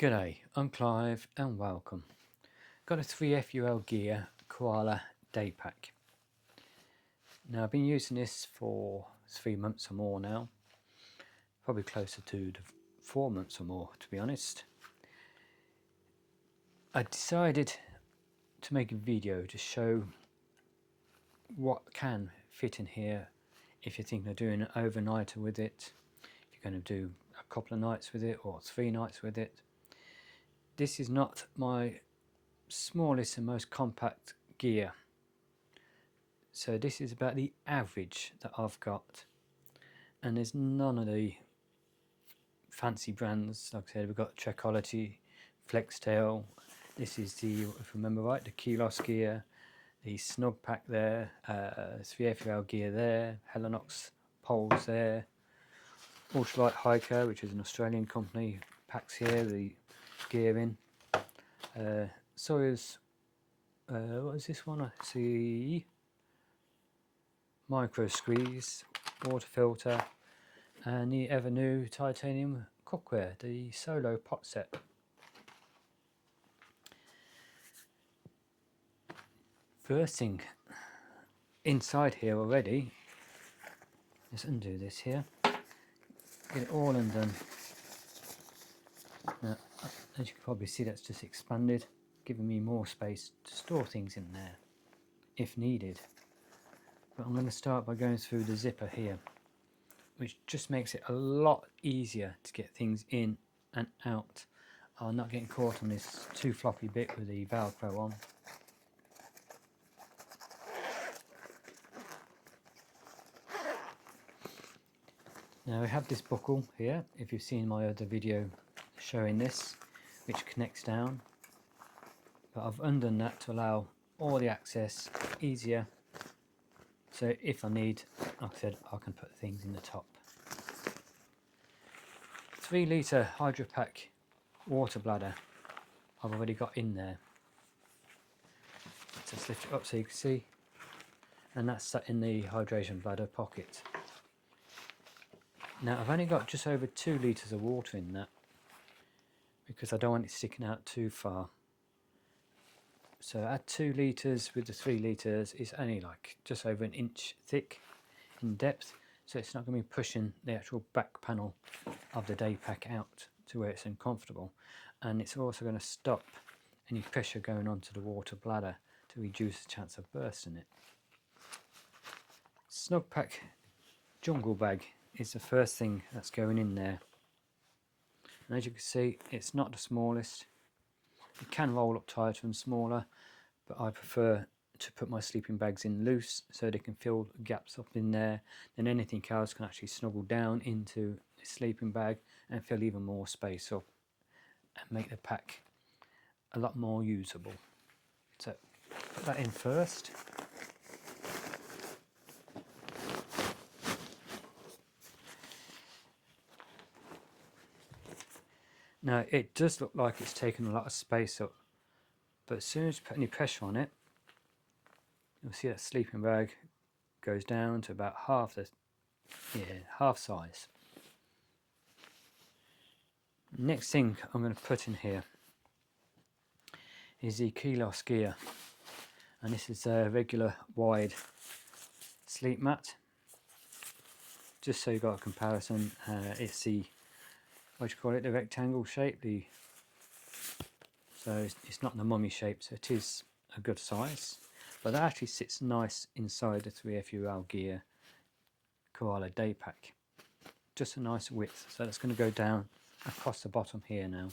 G'day, I'm Clive and welcome. Got a 3FULGEAR Koala Daypack. Now I've been using this for 3 months or more now. Probably closer to 4 months or more, to be honest. I decided to make a video to show what can fit in here if you're thinking of doing an overnighter with it, if you're going to do a couple of nights with it or 3 nights with it. This is not my smallest and most compact gear, so this is about the average that I've got, and there's none of the fancy brands. Like I said, we've got Trekology, Flextail, this is the, if I remember right, the Keelos gear, the Snug Pack there, 3FUL gear there, Helinox poles there, Olight Hiker, which is an Australian company, packs here, the gear in. Sawyer's, what is this one? I see micro squeeze, water filter, and the ever new titanium cookware, the solo pot set. First thing inside here already, let's undo this here, get it all undone. Now, as you can probably see, that's just expanded, giving me more space to store things in there if needed. But I'm going to start by going through the zipper here, which just makes it a lot easier to get things in and out. I'm not getting caught on this too floppy bit with the Velcro on. Now we have this buckle here, if you've seen my other video showing this, which connects down, but I've undone that to allow all the access easier, so if I need, like I said, I can put things in the top. 3 litre Hydro Pack water bladder I've already got in there. So let's lift it up so you can see, and that's sat in the hydration bladder pocket. Now I've only got just over 2 litres of water in that, because I don't want it sticking out too far. So at 2 litres with the 3 litres is only like just over 1 inch thick in depth, so it's not going to be pushing the actual back panel of the Daypack out to where it's uncomfortable, and it's also going to stop any pressure going onto the water bladder to reduce the chance of bursting it. Snug Pack jungle bag is the first thing that's going in there, and as you can see, it's not the smallest. It can roll up tighter and smaller, but I prefer to put my sleeping bags in loose so they can fill gaps up in there, then anything else can actually snuggle down into the sleeping bag and fill even more space up and make the pack a lot more usable. So put that in first. Now it does look like it's taken a lot of space up, but as soon as you put any pressure on it, you'll see that sleeping bag goes down to about half size. Next thing I'm going to put in here is the Keelos gear, and this is a regular wide sleep mat. Just so you've got a comparison, it's the, what do you call it, the rectangle shape, so it's not the mummy shape, so it is a good size, but that actually sits nice inside the 3FULGEAR Koala Daypack. Just a nice width, so that's going to go down across the bottom here now.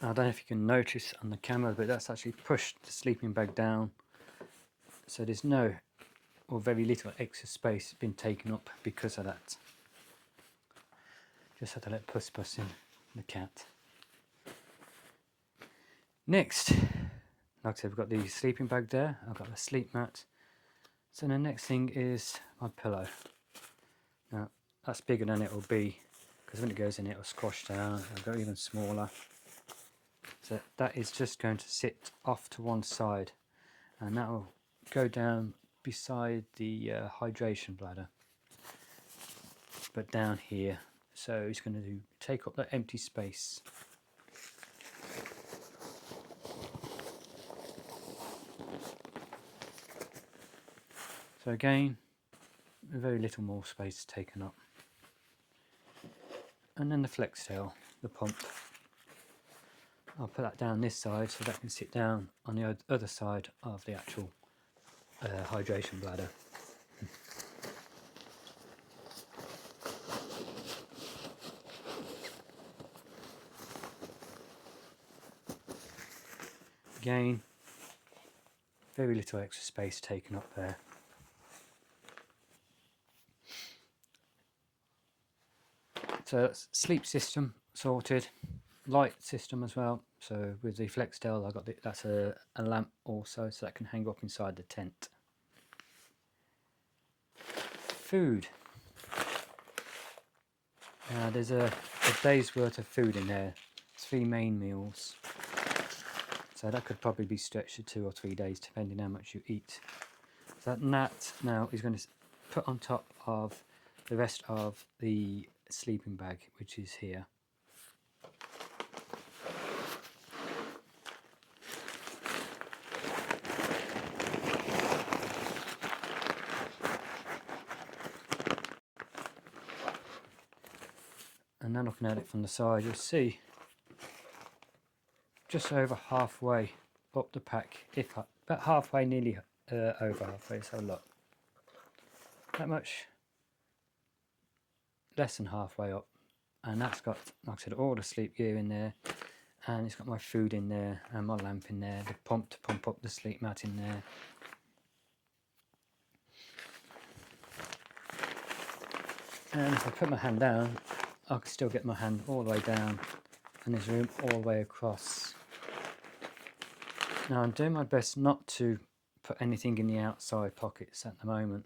I don't know if you can notice on the camera, but that's actually pushed the sleeping bag down, so there's no or very little extra space been taken up because of that. Just had to let Puss in, the cat. Next, like I said, we've got the sleeping bag there, I've got the sleep mat, so the next thing is my pillow. Now that's bigger than it will be because when it goes in it will squash down, it'll go even smaller. So that is just going to sit off to one side, and that will go down beside the hydration bladder, but down here. So it's going to take up that empty space. So again, very little more space taken up. And then the flex tail, the pump. I'll put that down this side so that can sit down on the other side of the actual hydration bladder. Again, very little extra space taken up there. So that's sleep system sorted, light system as well. So with the flex tail, I got that's a lamp also, so that can hang up inside the tent. Food. There's a day's worth of food in there. 3 main meals. So that could probably be stretched to 2 or 3 days, depending how much you eat. So that now is going to put on top of the rest of the sleeping bag, which is here. And now looking at it from the side, you'll see just over halfway up the pack, if about halfway, nearly over halfway. So look, that much less than halfway up, and that's got, like I said, all the sleep gear in there, and it's got my food in there and my lamp in there, the pump to pump up the sleep mat in there. And if I put my hand down, I can still get my hand all the way down, and there's room all the way across. Now I'm doing my best not to put anything in the outside pockets at the moment,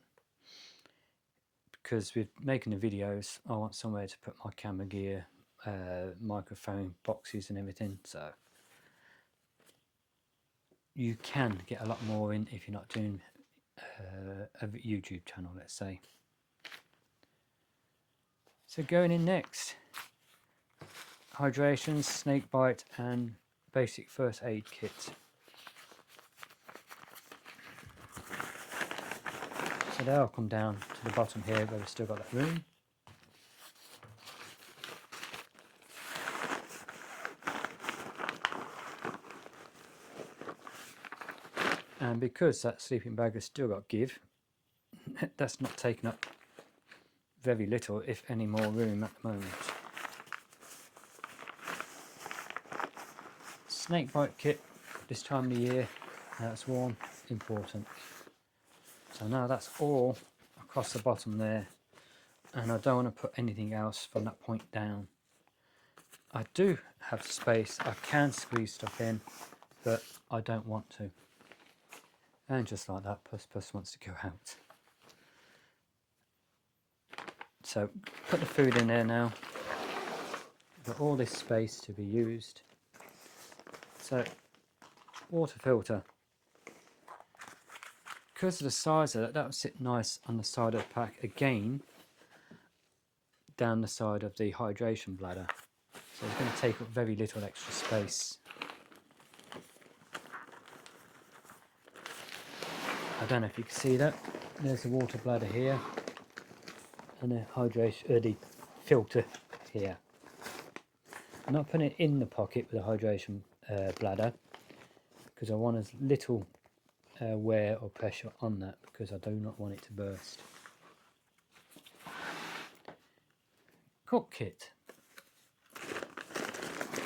because with making the videos I want somewhere to put my camera gear, microphone boxes and everything. So you can get a lot more in if you're not doing a YouTube channel, let's say. So going in next, hydration, snake bite and basic first aid kit. So there, I'll come down to the bottom here where we've still got that room. And because that sleeping bag has still got give, that's not taking up very little, if any, more room at the moment. Snake bite kit this time of the year, that's warm, important. So now that's all across the bottom there, and I don't want to put anything else from that point down. I do have space, I can squeeze stuff in, but I don't want to. And just like that, Puss wants to go out. So put the food in there now. Got all this space to be used. So water filter. Because of the size of that will sit nice on the side of the pack again, down the side of the hydration bladder. So it's going to take up very little extra space. I don't know if you can see that. There's the water bladder here, and the hydration, the filter here. I'm not putting it in the pocket with the hydration bladder, because I want as little wear or pressure on that, because I do not want it to burst. Cook kit.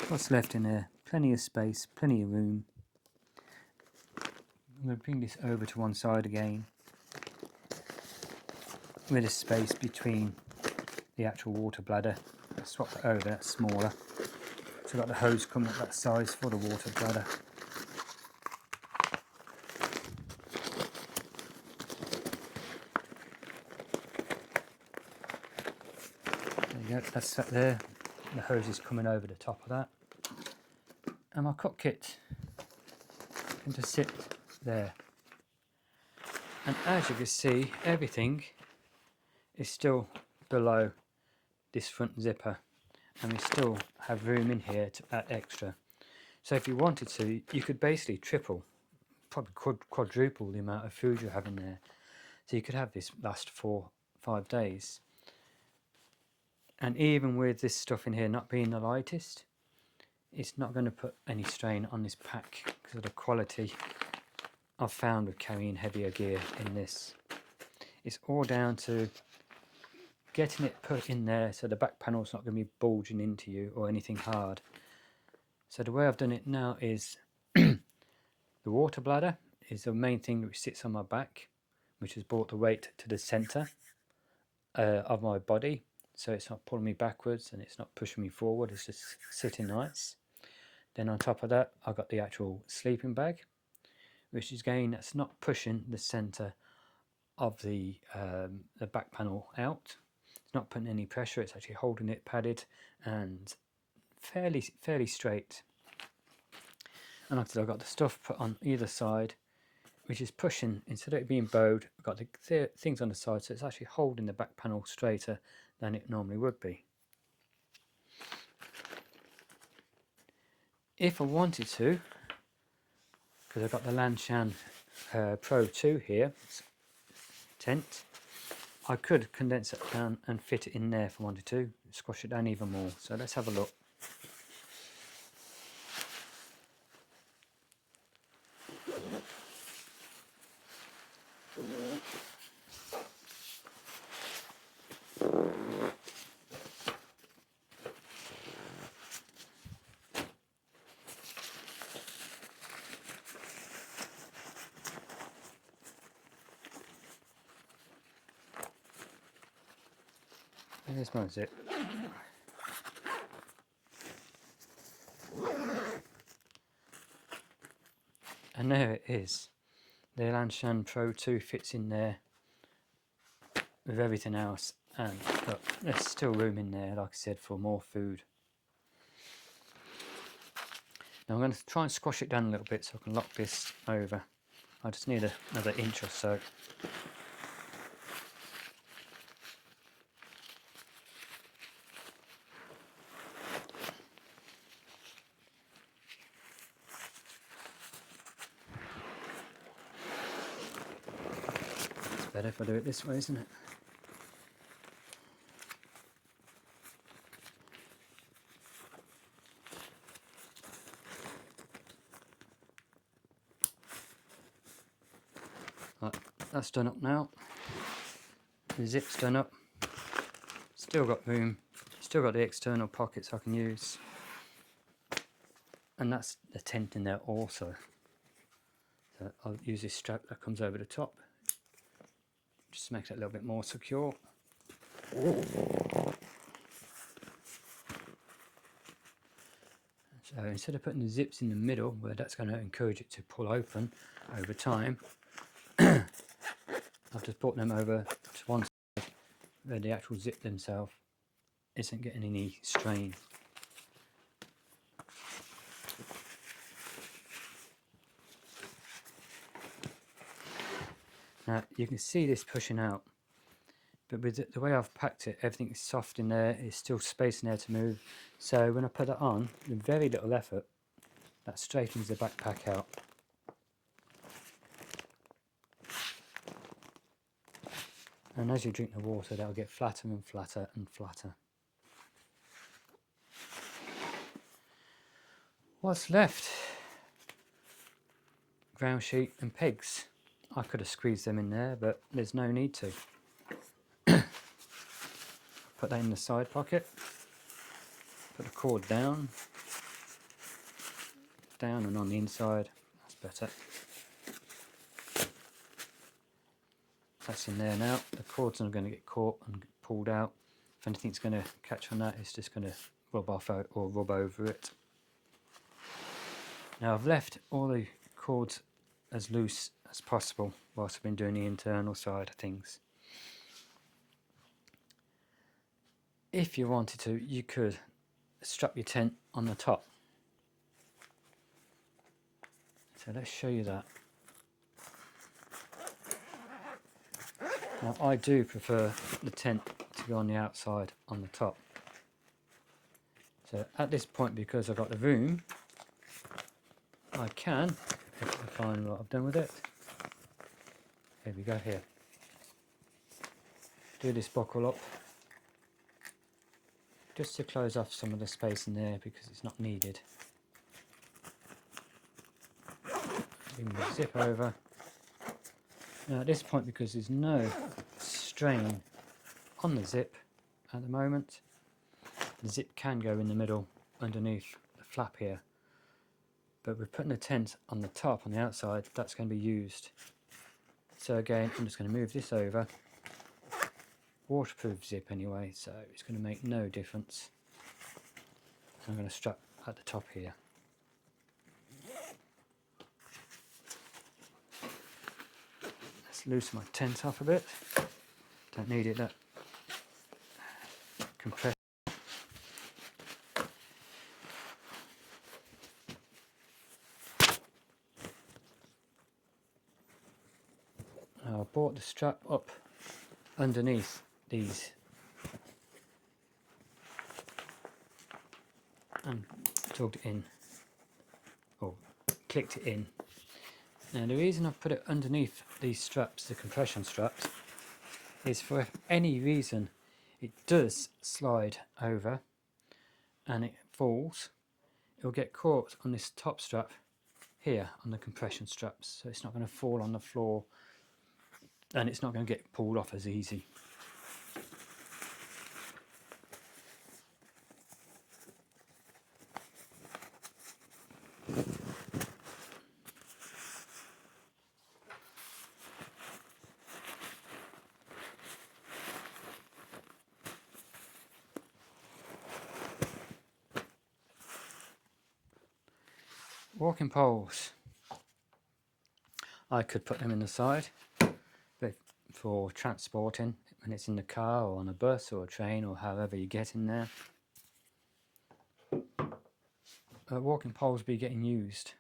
What's left in there? Plenty of space, plenty of room. I'm going to bring this over to one side again, with a space between the actual water bladder. I'll swap that over, that's smaller. So I've got the hose coming up that size for the water bladder. There There you go, that's set there. The hose is coming over the top of that. And my cook kit can just sit there. And as you can see, everything is still below this front zipper, and we still have room in here to add extra. So if you wanted to, you could basically triple, probably quadruple the amount of food you have in there. So you could have this last 4-5 days. And even with this stuff in here not being the lightest, it's not going to put any strain on this pack because of the quality I've found with carrying heavier gear in this. It's all down to getting it put in there so the back panel's not going to be bulging into you or anything hard. So the way I've done it now is the water bladder is the main thing which sits on my back, which has brought the weight to the centre of my body, so it's not pulling me backwards and it's not pushing me forward, it's just sitting nice. Then on top of that I've got the actual sleeping bag, which is again, that's not pushing the centre of the back panel out. It's not putting any pressure, it's actually holding it padded and fairly straight. And like I said, I've got the stuff put on either side, which is pushing, instead of it being bowed, I've got the things on the side, so it's actually holding the back panel straighter than it normally would be. If I wanted to, because I've got the Lanshan Pro 2 here, tent, I could condense it down and fit it in there if I wanted to, squash it down even more. So let's have a look. There's my zip. And there it is. The Lanshan Pro 2 fits in there with everything else, and look, there's still room in there, like I said, for more food. Now I'm going to try and squash it down a little bit so I can lock this over. I just need another inch or so. Better if I do it this way, isn't it? Right, that's done up now. The zip's done up. Still got room. Still got the external pockets I can use. And that's the tent in there also. So I'll use this strap that comes over the top. Just makes it a little bit more secure. So instead of putting the zips in the middle, where that's going to encourage it to pull open over time, I've just brought them over to one side where the actual zip themselves isn't getting any strain. Now you can see this pushing out, but with the way I've packed it, everything is soft in there, there's still space in there to move. So when I put it on, with very little effort, that straightens the backpack out. And as you drink the water, that'll get flatter and flatter and flatter. What's left? Ground sheet and pegs. I could have squeezed them in there, but there's no need to. Put that in the side pocket. Put the cord down. Down and on the inside. That's better. That's in there now. The cord's not going to get caught and pulled out. If anything's going to catch on that, it's just going to rub off out or rub over it. Now I've left all the cords as loose as possible whilst I've been doing the internal side of things. if you wanted to, you could strap your tent on the top. So let's show you that. Now I do prefer the tent to go on the outside on the top. So at this point, because I've got the room, I can, if I find what I've done with it. Here we go here. Do this buckle up, just to close off some of the space in there because it's not needed. Bring the zip over. Now at this point, because there's no strain on the zip at the moment, the zip can go in the middle underneath the flap here. But we're putting the tent on the top, on the outside, that's going to be used. So again, I'm just going to move this over. Waterproof zip anyway, so it's going to make no difference. I'm going to strap at the top here. Let's loosen my tent off a bit. Don't need it that compressed. Now I brought the strap up underneath these and tugged it in, or clicked it in. Now the reason I've put it underneath these straps, the compression straps, is for if any reason it does slide over and it falls, it'll get caught on this top strap here on the compression straps, so it's not going to fall on the floor and it's not going to get pulled off as easy. Walking poles, I could put them in the side, but for transporting when it's in the car or on a bus or a train or however you get in there, walking poles be getting used.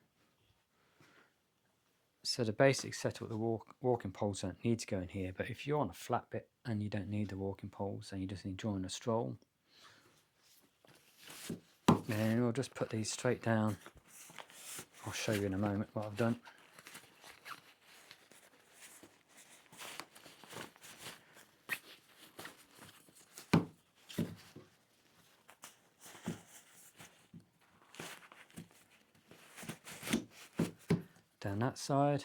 So the basic setup, the walking poles don't need to go in here, but if you're on a flat bit and you don't need the walking poles and you're just enjoying a stroll, then we'll just put these straight down. I'll show you in a moment what I've done. Down that side,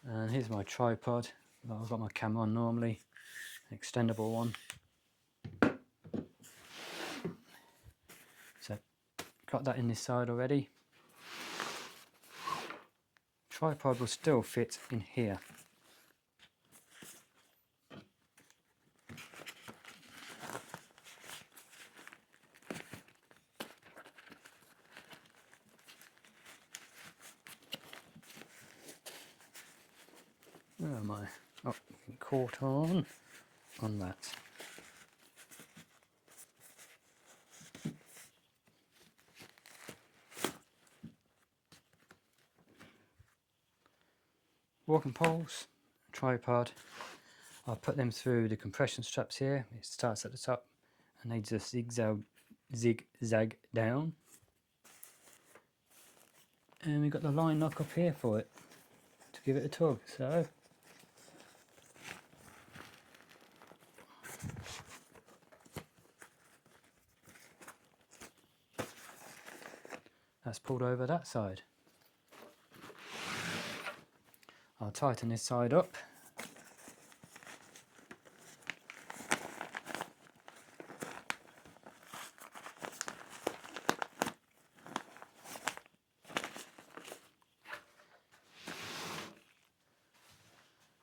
and here's my tripod that I've got my camera on normally, an extendable one. So got that in this side already. Tripod will still fit in here. Where am I? Oh, caught on that. Walking poles, tripod, I'll put them through the compression straps here. It starts at the top and they just zigzag down. And we've got the line lock up here for it to give it a tug. So that's pulled over that side. I'll tighten this side up.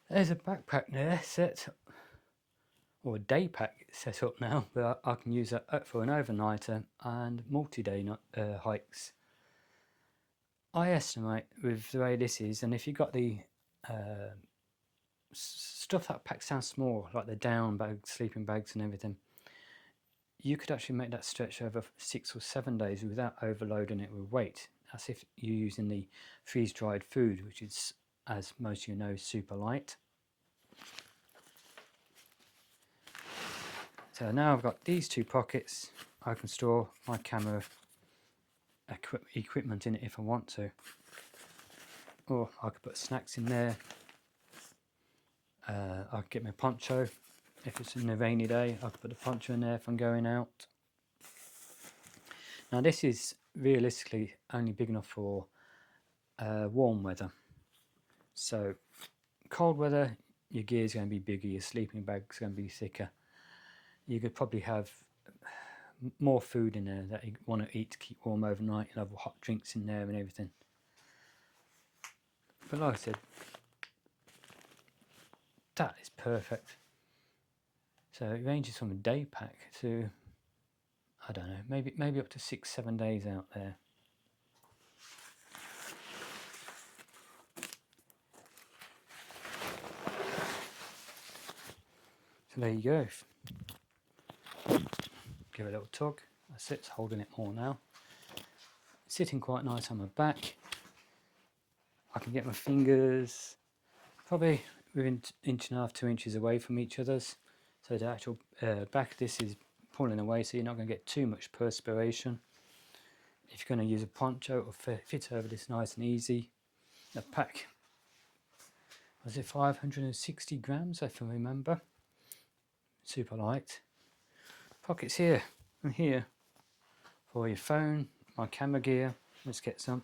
There's a backpack there set, or a day pack set up now, but I can use that for an overnighter and multi-day hikes. I estimate with the way this is, and if you've got the stuff that packs down small, like the down bags, sleeping bags and everything, you could actually make that stretch over 6 or 7 days without overloading it with weight. That's if you're using the freeze-dried food, which is, as most of you know, super light. So now I've got these 2 pockets. I can store my camera equipment in it if I want to, or I could put snacks in there. I could get my poncho if it's in a rainy day. I could put a poncho in there if I'm going out. Now this is realistically only big enough for warm weather. So cold weather, your gear is going to be bigger, your sleeping bag's going to be thicker. You could probably have more food in there that you want to eat to keep warm overnight. You'll have hot drinks in there and everything. But like I said, that is perfect. So it ranges from a day pack to, I don't know, maybe up to 6-7 days out there. So there you go. Give it a little tug. That's it, it's holding it more now. It's sitting quite nice on my back. I can get my fingers probably within 1.5 to 2 inches away from each other's. So the actual back of this is pulling away, so you're not going to get too much perspiration. If you're going to use a poncho, it'll fit over this nice and easy. The pack, was it 560 grams if I remember? Super light. Pockets here and here for your phone, my camera gear. Let's get some.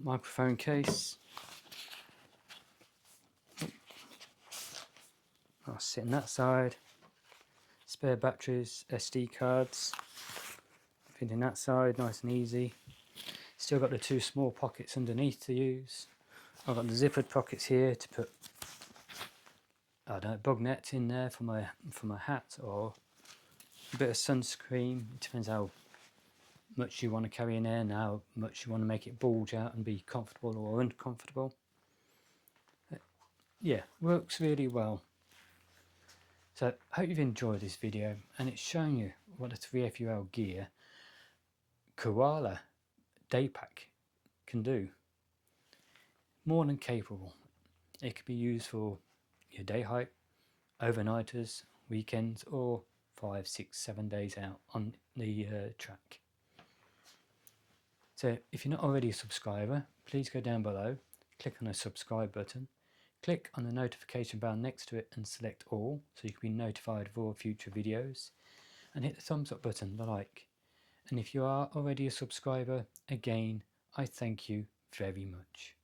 Microphone case. I'll sit on that side. Spare batteries, SD cards. Fit in that side, nice and easy. Still got the 2 small pockets underneath to use. I've got the zippered pockets here to put, I don't know, bug nets in there for my hat, or a bit of sunscreen. It depends how much you want to carry in there and how much you want to make it bulge out and be comfortable or uncomfortable. Yeah, works really well. So I hope you've enjoyed this video, and it's showing you what the 3FUL gear Koala Daypack can do. More than capable. It could be used for your day hike, overnighters, weekends, or 5, 6, 7 days out on the track. So if you're not already a subscriber, please go down below, click on the subscribe button, click on the notification bell next to it and select all so you can be notified of all future videos, and hit the thumbs up button, the like. And if you are already a subscriber, again, I thank you very much.